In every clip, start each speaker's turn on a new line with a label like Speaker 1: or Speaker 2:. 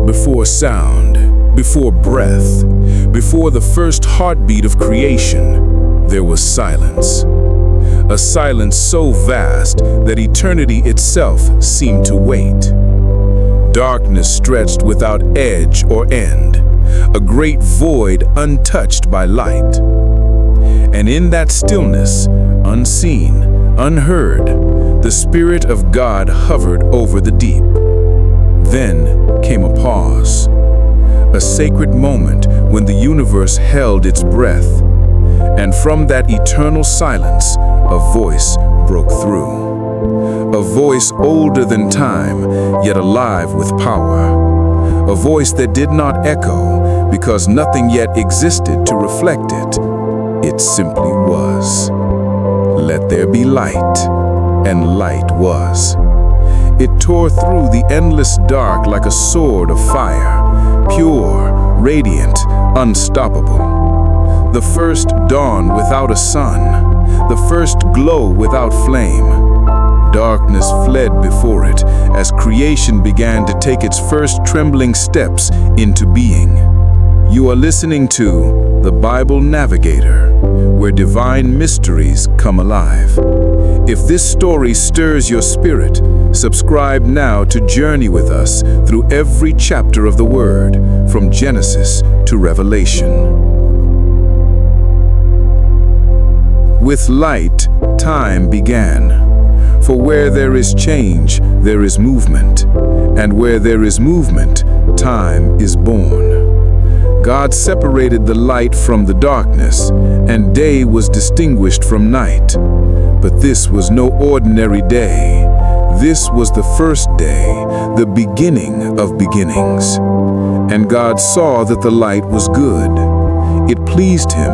Speaker 1: Before sound, before breath, before the first heartbeat of creation, there was silence. A silence so vast that eternity itself seemed to wait. Darkness stretched without edge or end, a great void untouched by light. And in that stillness, unseen, unheard, the Spirit of God hovered over the deep. Then came a pause, a sacred moment when the universe held its breath, and from that eternal silence, a voice broke through. A voice older than time, yet alive with power. A voice that did not echo because nothing yet existed to reflect it. It simply was. Let there be light, and light was. It tore through the endless dark like a sword of fire, pure, radiant, unstoppable. The first dawn without a sun, the first glow without flame. Darkness fled before it as creation began to take its first trembling steps into being. You are listening to the Bible Navigator, where divine mysteries come alive. If this story stirs your spirit, subscribe now to journey with us through every chapter of the Word, from Genesis to Revelation. With light, time began. For where there is change, there is movement. And where there is movement, time is born. God separated the light from the darkness, and day was distinguished from night. But this was no ordinary day. This was the first day, the beginning of beginnings. And God saw that the light was good. It pleased him,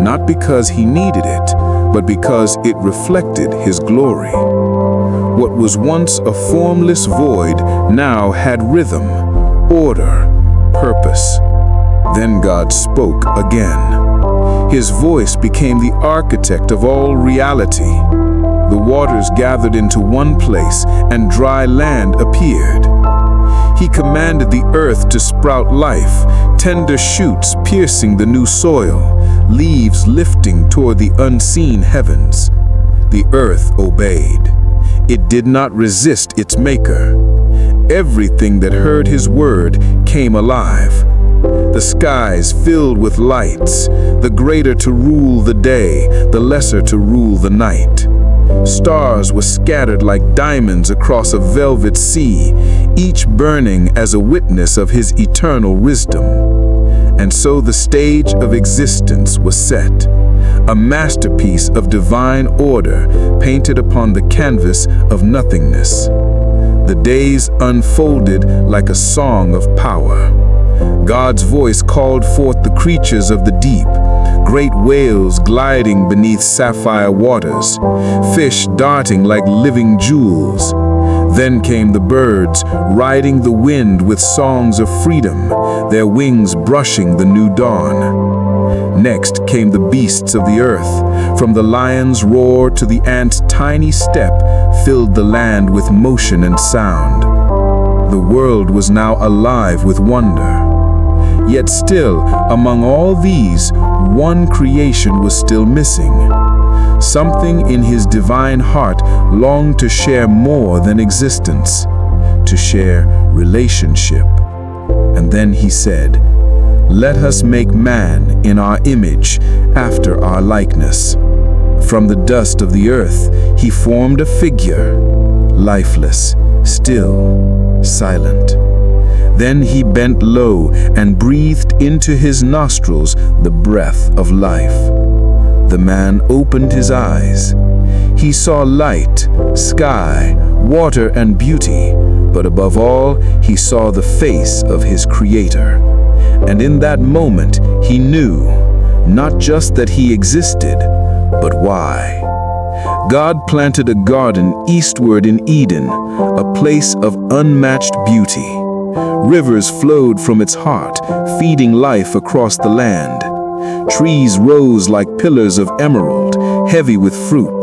Speaker 1: not because he needed it, but because it reflected his glory. What was once a formless void now had rhythm, order, purpose. Then God spoke again. His voice became the architect of all reality. The waters gathered into one place, and dry land appeared. He commanded the earth to sprout life, tender shoots piercing the new soil, leaves lifting toward the unseen heavens. The earth obeyed. It did not resist its maker. Everything that heard his word came alive. The skies filled with lights, the greater to rule the day, the lesser to rule the night. Stars were scattered like diamonds across a velvet sea, each burning as a witness of his eternal wisdom. And so the stage of existence was set, a masterpiece of divine order painted upon the canvas of nothingness. The days unfolded like a song of power. God's voice called forth the creatures of the deep, great whales gliding beneath sapphire waters, fish darting like living jewels. Then came the birds, riding the wind with songs of freedom, their wings brushing the new dawn. Next came the beasts of the earth. From the lion's roar to the ant's tiny step filled the land with motion and sound. The world was now alive with wonder. Yet still, among all these, one creation was still missing. Something in his divine heart longed to share more than existence, to share relationship. And then he said, "Let us make man in our image, after our likeness." From the dust of the earth, he formed a figure, lifeless, still, silent. Then he bent low and breathed into his nostrils the breath of life. The man opened his eyes. He saw light, sky, water, and beauty, but above all, he saw the face of his Creator. And in that moment, he knew, not just that he existed, but why. God planted a garden eastward in Eden, a place of unmatched beauty. Rivers flowed from its heart, feeding life across the land. Trees rose like pillars of emerald, heavy with fruit.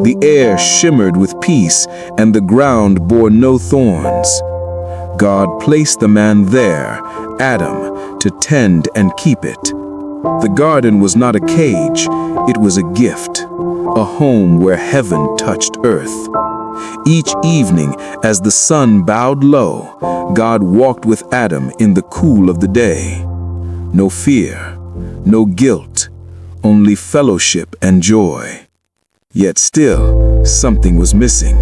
Speaker 1: The air shimmered with peace, and the ground bore no thorns. God placed the man there, Adam, to tend and keep it. The garden was not a cage, it was a gift, a home where heaven touched earth. Each evening, as the sun bowed low, God walked with Adam in the cool of the day. No fear, no guilt, only fellowship and joy. Yet still, something was missing.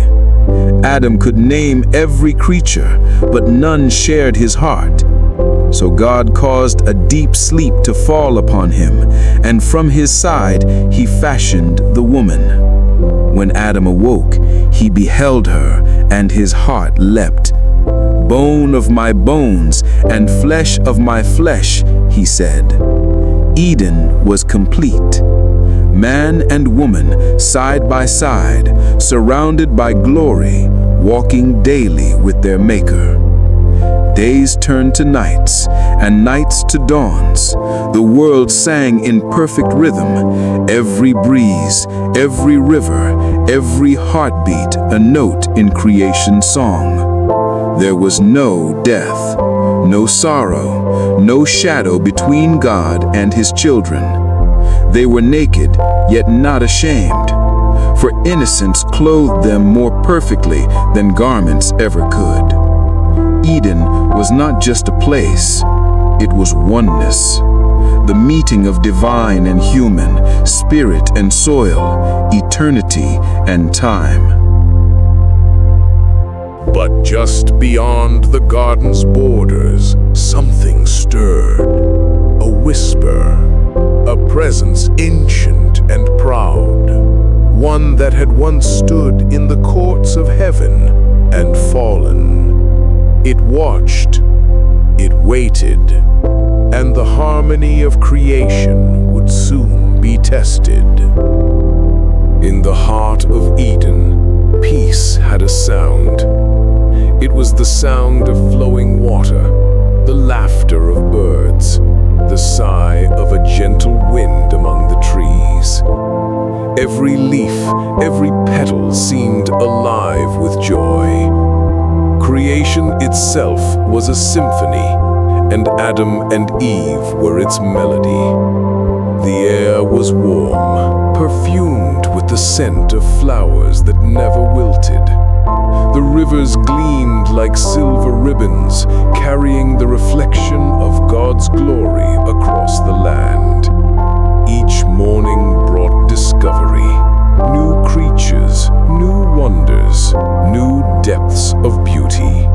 Speaker 1: Adam could name every creature, but none shared his heart. So God caused a deep sleep to fall upon him, and from his side he fashioned the woman. When Adam awoke, he beheld her, and his heart leapt. "Bone of my bones and flesh of my flesh," he said. Eden was complete. Man and woman, side by side, surrounded by glory, walking daily with their Maker. Days turned to nights, and nights to dawns. The world sang in perfect rhythm. Every breeze, every river, every heartbeat, a note in creation's song. There was no death, no sorrow, no shadow between God and his children. They were naked, yet not ashamed, for innocence clothed them more perfectly than garments ever could. Eden was not just a place, it was oneness. The meeting of divine and human, spirit and soil, eternity and time.
Speaker 2: But just beyond the garden's borders, something stirred. A whisper, a presence ancient and proud. One that had once stood in the courts of heaven and fallen. It watched, it waited, and the harmony of creation would soon be tested. In the heart of Eden, peace had a sound. It was the sound of flowing water, the laughter of birds, the sigh of a gentle wind among the trees. Every leaf, every petal seemed alive with joy. Creation itself was a symphony, and Adam and Eve were its melody. The air was warm, perfumed with the scent of flowers that never wilted. The rivers gleamed like silver ribbons, carrying the reflection of God's glory across the land. Each morning brought discovery, new creatures, new wonders, new depths of beauty.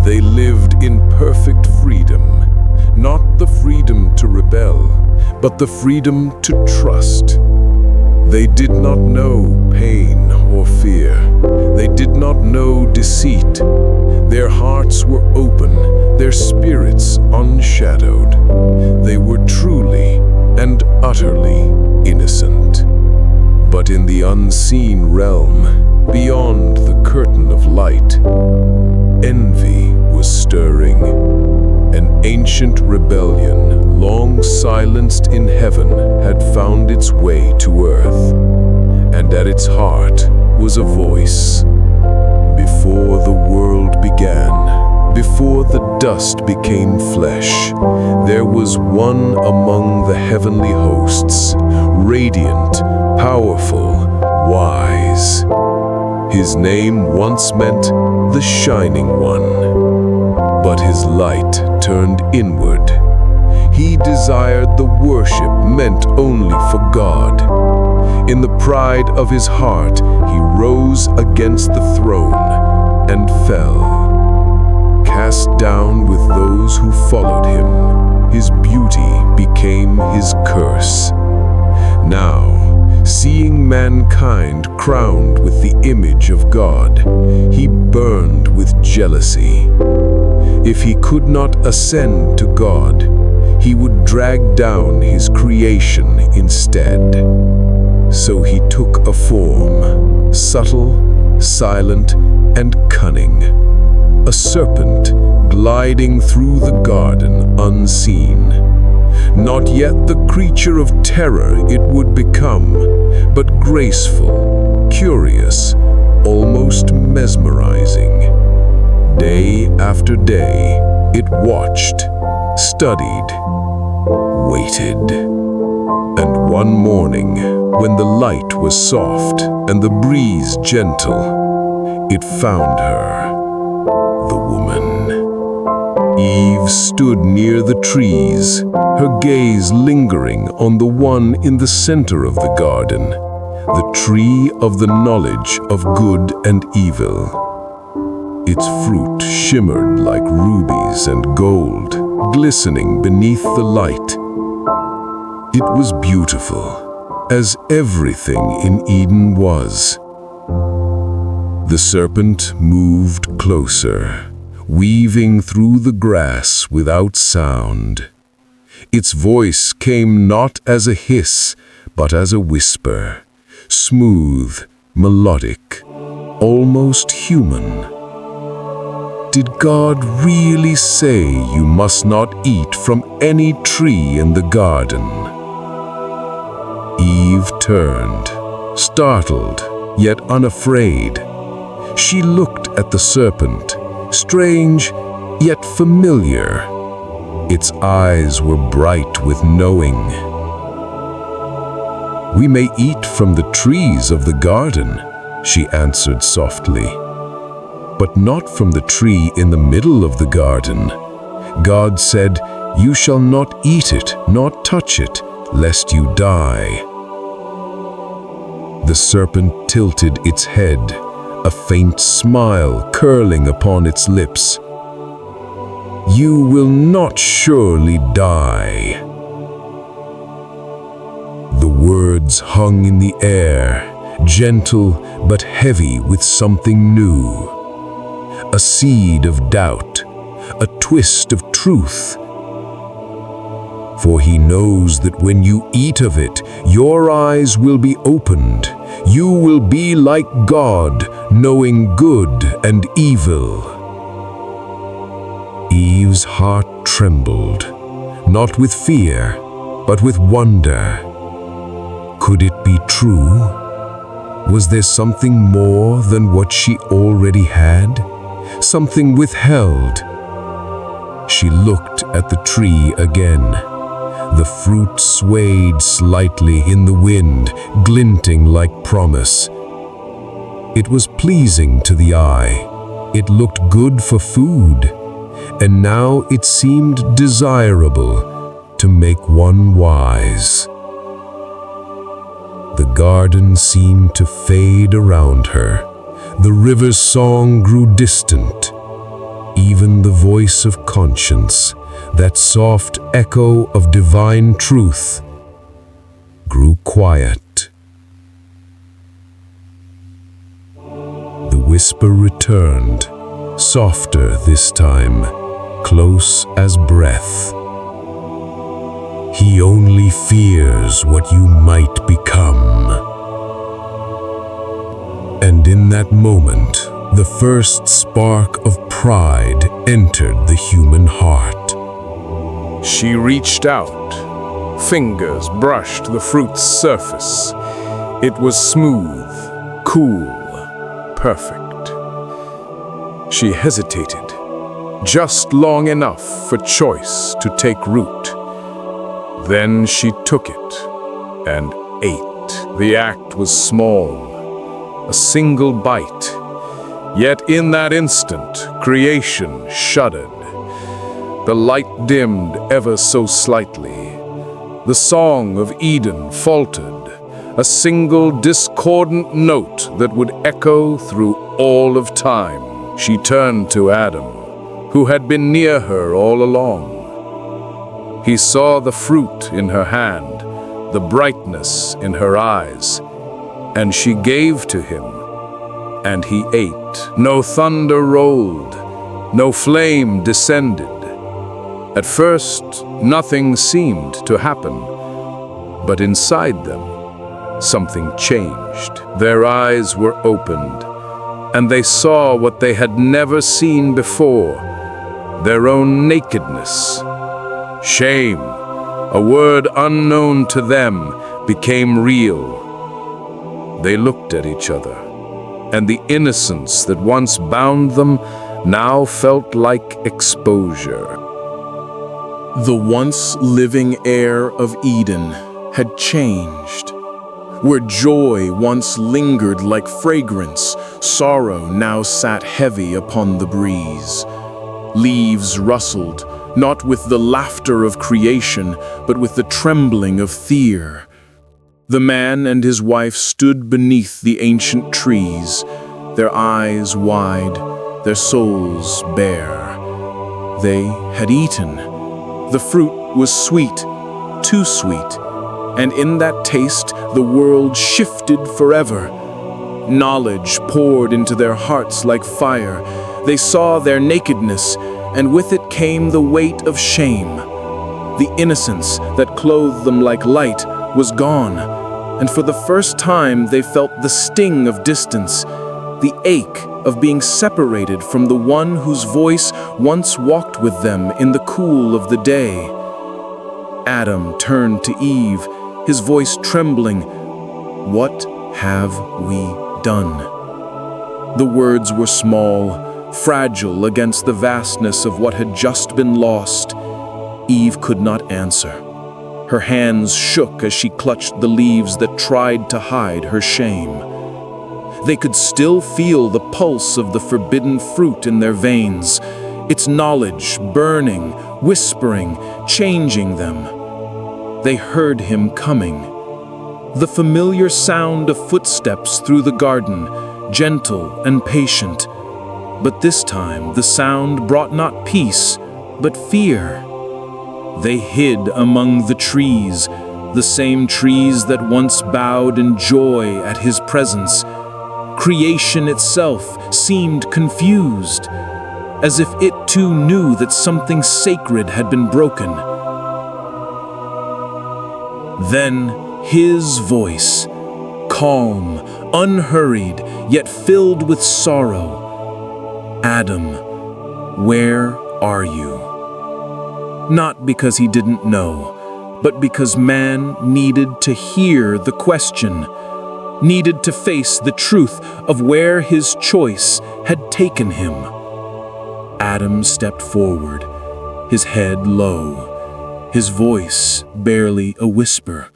Speaker 2: They lived in perfect freedom, not the freedom to rebel, but the freedom to trust. They did not know pain or fear. They did not know deceit. Their hearts were open, their spirits unshadowed. They were truly and utterly innocent. But in the unseen realm, beyond the curtain of light, envy was stirring. An ancient rebellion, long silenced in heaven, had found its way to earth. And at its heart was a voice. Before the world began, before the dust became flesh, there was one among the heavenly hosts, radiant, powerful, wise. His name once meant the Shining One, but his light turned inward. He desired the worship meant only for God. In the pride of his heart, he rose against the throne and fell. Cast down with those who followed him, his beauty became his curse. Now, seeing mankind crowned with the image of God, he burned with jealousy. If he could not ascend to God, he would drag down his creation instead. So he took a form, subtle, silent, and cunning. A serpent gliding through the garden unseen. Not yet the creature of terror it would become, but graceful, curious, almost mesmerizing.
Speaker 1: Day after day, it watched, studied, waited. And one morning, when the light was soft and the breeze gentle, it found her, the woman. Eve stood near the trees, her gaze lingering on the one in the center of the garden, the tree of the knowledge of good and evil. Its fruit shimmered like rubies and gold, glistening beneath the light. It was beautiful, as everything in Eden was. The serpent moved closer, weaving through the grass without sound. Its voice came not as a hiss, but as a whisper, smooth, melodic, almost human. Did God really say you must not eat from any tree in the garden? Eve turned, startled, yet unafraid. She looked at the serpent, strange, yet familiar. Its eyes were bright with knowing. "We may eat from the trees of the garden," she answered softly. "But not from the tree in the middle of the garden. God said, 'You shall not eat it, not touch it, lest you die.'" The serpent tilted its head, a faint smile curling upon its lips. "You will not surely die." The words hung in the air, gentle but heavy with something new. A seed of doubt, a twist of truth. For he knows that when you eat of it, your eyes will be opened. You will be like God, knowing good and evil. Eve's heart trembled, not with fear, but with wonder. Could it be true? Was there something more than what she already had? Something withheld? She looked at the tree again. The fruit swayed slightly in the wind, glinting like promise. It was pleasing to the eye. It looked good for food, and now it seemed desirable to make one wise. The garden seemed to fade around her. The river's song grew distant. Even the voice of conscience, that soft echo of divine truth, grew quiet. The whisper returned, softer this time, close as breath. "He only fears what you might become." And in that moment, the first spark of pride entered the human heart.
Speaker 2: She reached out. Fingers brushed the fruit's surface. It was smooth, cool, perfect. She hesitated, just long enough for choice to take root. Then she took it and ate. The act was small, a single bite. Yet in that instant, creation shuddered. The light dimmed ever so slightly. The song of Eden faltered, a single discordant note that would echo through all of time. She turned to Adam, who had been near her all along. He saw the fruit in her hand, the brightness in her eyes, and she gave to him, and he ate. No thunder rolled, no flame descended. At first, nothing seemed to happen, but inside them, something changed. Their eyes were opened, and they saw what they had never seen before, their own nakedness. Shame, a word unknown to them, became real. They looked at each other, and the innocence that once bound them
Speaker 1: now felt like exposure.
Speaker 3: The once living air of Eden had changed. Where joy once lingered like fragrance, sorrow now sat heavy upon the breeze. Leaves rustled, not with the laughter of creation, but with the trembling of fear. The man and his wife stood beneath the ancient trees, their eyes wide, their souls bare. They had eaten. The fruit was sweet, too sweet, and in that taste the world shifted forever. Knowledge poured into their hearts like fire. They saw their nakedness, and with it came the weight of shame. The innocence that clothed them like light was gone, and for the first time they felt the sting of distance, the ache of being separated from the one whose voice once walked with them in the cool of the day. Adam turned to Eve, his voice trembling. "What have we done?" The words were small, fragile against the vastness of what had just been lost. Eve could not answer. Her hands shook as she clutched the leaves that tried to hide her shame. They could still feel the pulse of the forbidden fruit in their veins, its knowledge burning, whispering, changing them. They heard him coming. The familiar sound of footsteps through the garden, gentle and patient. But this time the sound brought not peace, but fear. They hid among the trees, the same trees that once bowed in joy at his presence. Creation itself seemed confused, as if it too knew that something sacred had been broken. Then his voice, calm, unhurried, yet filled with sorrow. "Adam, where are you?" Not because he didn't know, but because man needed to hear the question, needed to face the truth of where his choice had taken him. Adam stepped forward, his head low, his voice barely a whisper.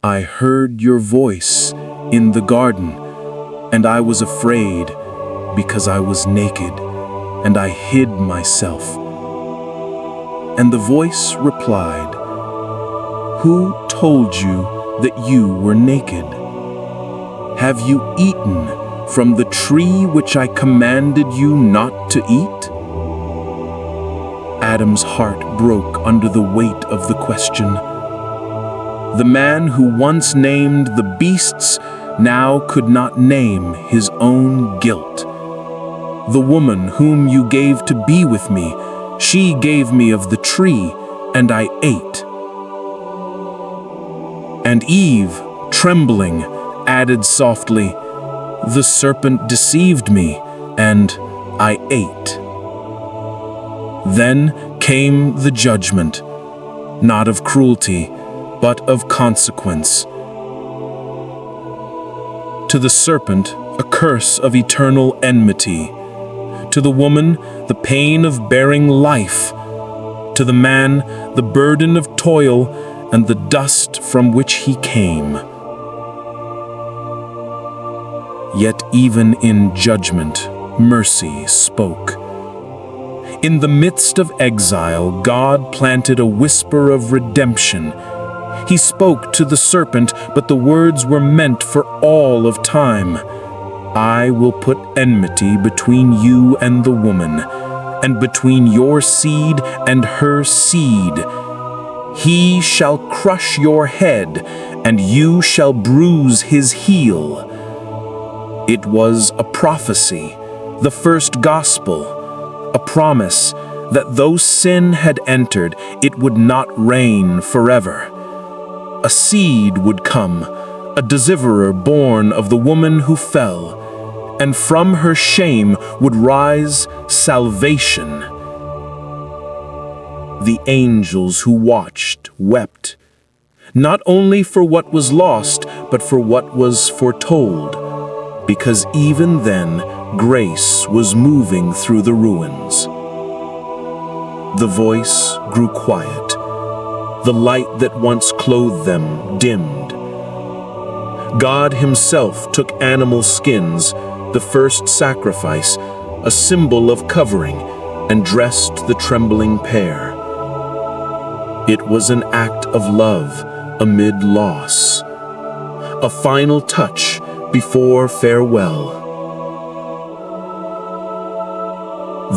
Speaker 3: "I heard your voice in the garden, and I was afraid because I was naked, and I hid myself." And the voice replied, "Who told you that you were naked? Have you eaten from the tree which I commanded you not to eat?" Adam's heart broke under the weight of the question. The man who once named the beasts now could not name his own guilt. "The woman whom you gave to be with me, she gave me of the tree, and I ate." And Eve, trembling, added softly, "The serpent deceived me, and I ate." Then came the judgment, not of cruelty, but of consequence. To the serpent, a curse of eternal enmity. To the woman, the pain of bearing life. To the man, the burden of toil and the dust from which he came. Yet even in judgment, mercy spoke. In the midst of exile, God planted a whisper of redemption. He spoke to the serpent, but the words were meant for all of time. "I will put enmity between you and the woman, and between your seed and her seed. He shall crush your head, and you shall bruise his heel." It was a prophecy, the first gospel, a promise that though sin had entered, it would not reign forever. A seed would come, a deliverer born of the woman who fell, and from her shame would rise salvation. The angels who watched wept, not only for what was lost, but for what was foretold, because even then
Speaker 4: grace was moving through the ruins. The voice grew quiet. The light that once clothed them dimmed. God himself took animal skins, the first sacrifice, a symbol of covering, and dressed the trembling pair. It was an act of love amid loss, a final touch before farewell.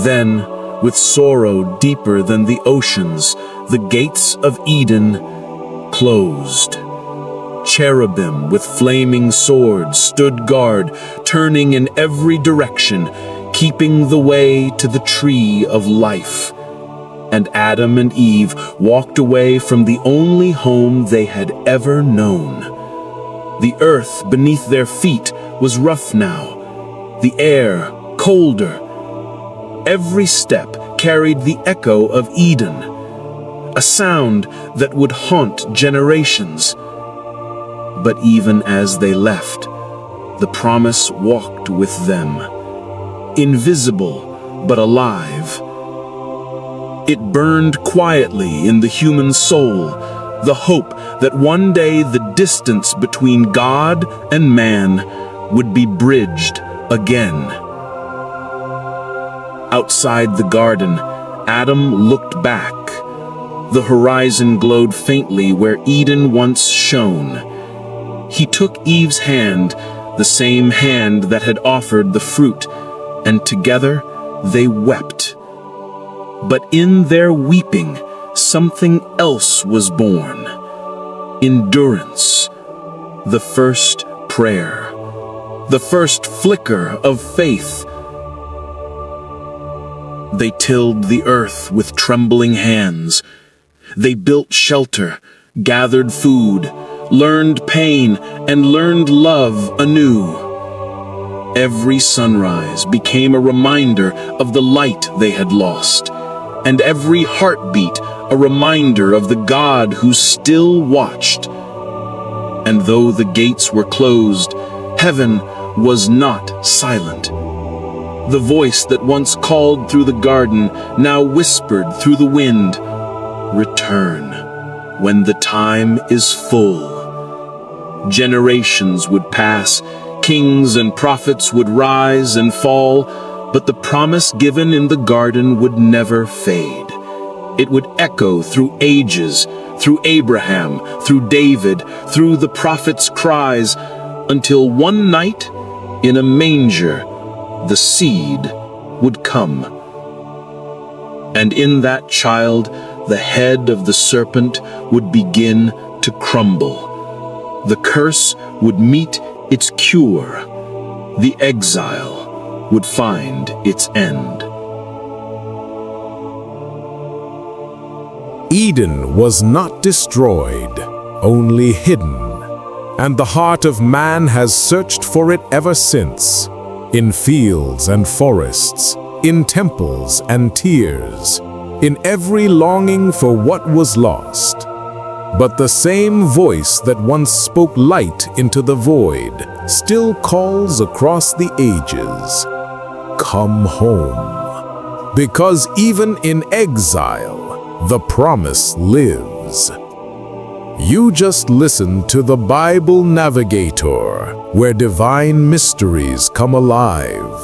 Speaker 4: Then, with sorrow deeper than the oceans, the gates of Eden closed. Cherubim with flaming swords stood guard, turning in every direction, keeping the way to the tree of life. And Adam and Eve walked away from the only home they had ever known. The earth beneath their feet was rough now, the air colder. Every step carried the echo of Eden, a sound that would haunt generations. But even as they left, the promise walked with them, invisible but alive. It burned quietly in the human soul, the hope that one day the distance between God and man would be bridged again. Outside the garden, Adam looked back. The horizon glowed faintly where Eden once shone. He took Eve's hand, the same hand that had offered the fruit, and together they wept. But in their weeping, something else was born. Endurance, the first prayer, the first flicker of faith. They tilled the earth with trembling hands. They built shelter, gathered food, learned pain, and learned love anew. Every sunrise became a reminder of the light they had lost, and every heartbeat a reminder of the God who still watched. And though the gates were closed, heaven was not silent. The voice that once called through the garden now whispered through the wind, "Return when the time is full." Generations would pass, kings and prophets would rise and fall, but the promise given in the garden would never fade. It would echo through ages, through Abraham, through David, through the prophets' cries, until one night, in a manger, the seed would come. And in that child, the head of the serpent would begin to crumble. The curse would meet its cure. The exile would find its end.
Speaker 1: Eden was not destroyed, only hidden, and the heart of man has searched for it ever since, in fields and forests, in temples and tears, in every longing for what was lost. But the same voice that once spoke light into the void still calls across the ages, "Come home." Because even in exile, the promise lives. You just listened to the Bible Navigator, where divine mysteries come alive.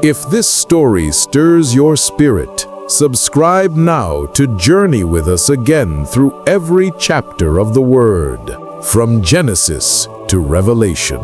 Speaker 1: If this story stirs your spirit, subscribe now to journey with us again through every chapter of the Word, from Genesis to Revelation.